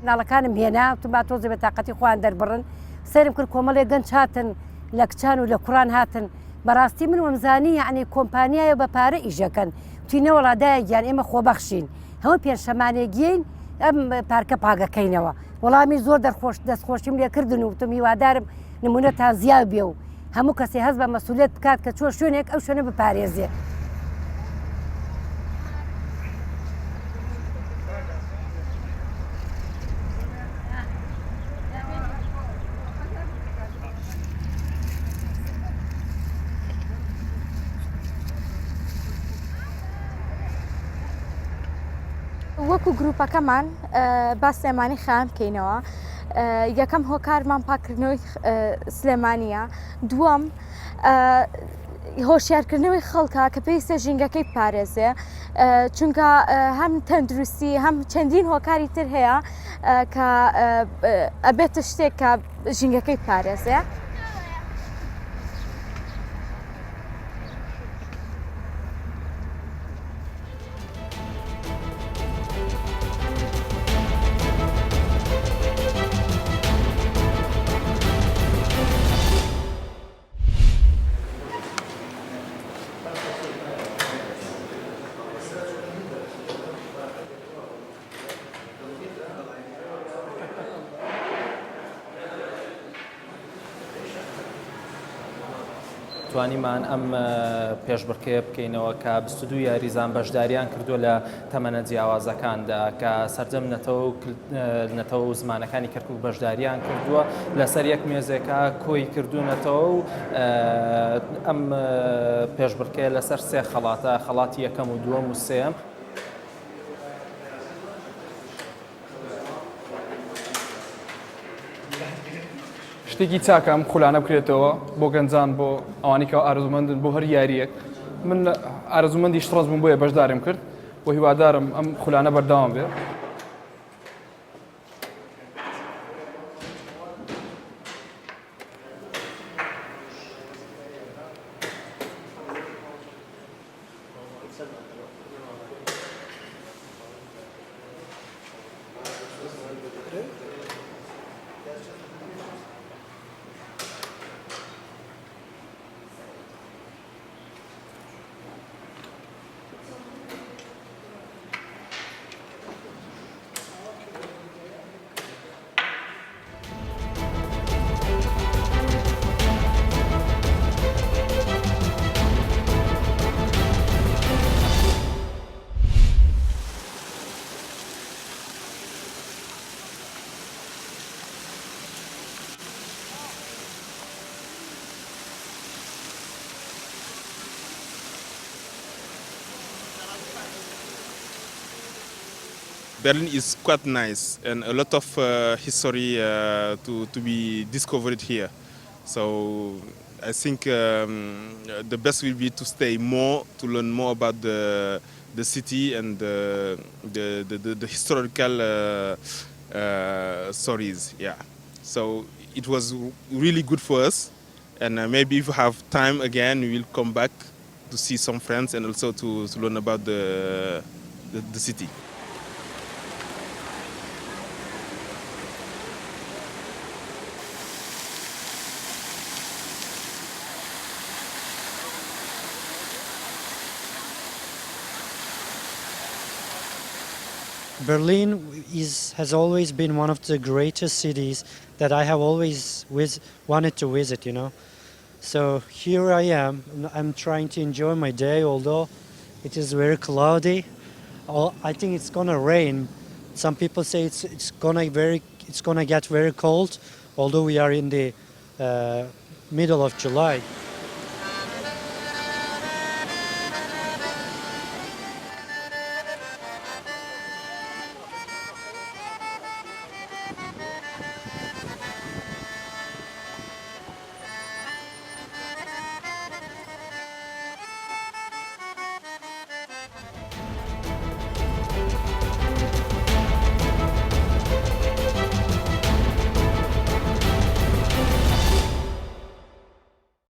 ناڵەکانم هێنا با تۆزە بە تااقەتی خۆیان دەربڕن سەرم کرد کۆمەڵێک گەنج هاتن لە کچان و لە کوڕان هاتن بەڕاستی من وەمزانی یعنی کۆمپانیایە بە پارە ئیژەکەن توینە وڵادایە گیان ئێمە خۆبەخشین هەموو پێنجشەمانێگەین ئەم پارکە پاگەکەینەوە وەڵامی زۆر دەستخۆشیم لێکردن و تم هیوادارم نمونە تا زیاد بێ و هەموو کەسێ هەست بە مەسئولیت بکات کە چۆ شوێنێک ئەو شوێنە بپارێزێ. وەکو گروپەکەمان با سلێمانی خیان بکەینەوە یەکەم هۆکارمان پاکردنەوەی سلێمانیە دووەم هۆشیارکردنەوەی خەڵکە کە پێویستە ژینگەکەی پارێزێ چونکە هەم تەندروستی هەم چەندین هۆکاری تر هەیە کە ئەبێتە شتێک کە ژینگەکەی پارێزێ. توانیمان ئەم پێشبڕکێ بکەینەوە کە 22 یاریزان بەشداریان کردووە لە تەمەنە جیاوازەکاندا کە سەرجەم نەتەوە و زمانەکانی کەرکوو بەشداریان کردووە لەسەر یەک مێزێکە کۆی کردوونەتەوە و ئەم پێشبڕکێ لەسەر سێ خەڵاتە خەڵاتی یەکەم و دووەم و سێم. شتێکی چاکەم خولانە بکرێتەوە بۆ گەنجان بۆ ئەوانی کە ئارزومەندن بۆ هەر یاریەک من ئارزومەندی شتڕز بووم بۆیە بەشدارم کرد بۆ هیوادارم ئەم خولانە بەردەوام بێت. Berlin is quite nice and a lot of history to be discovered here. So I think the best will be to stay more, to learn more about the city and the historical stories. Yeah. So it was really good for us, and maybe if we have time again, we will come back to see some friends and also to learn about the city. Berlin has always been one of the greatest cities that I have always wanted to visit, you know. So here I am. I'm trying to enjoy my day, although it is very cloudy. I think it's gonna rain. Some people say it's gonna get very cold, although we are in the middle of July.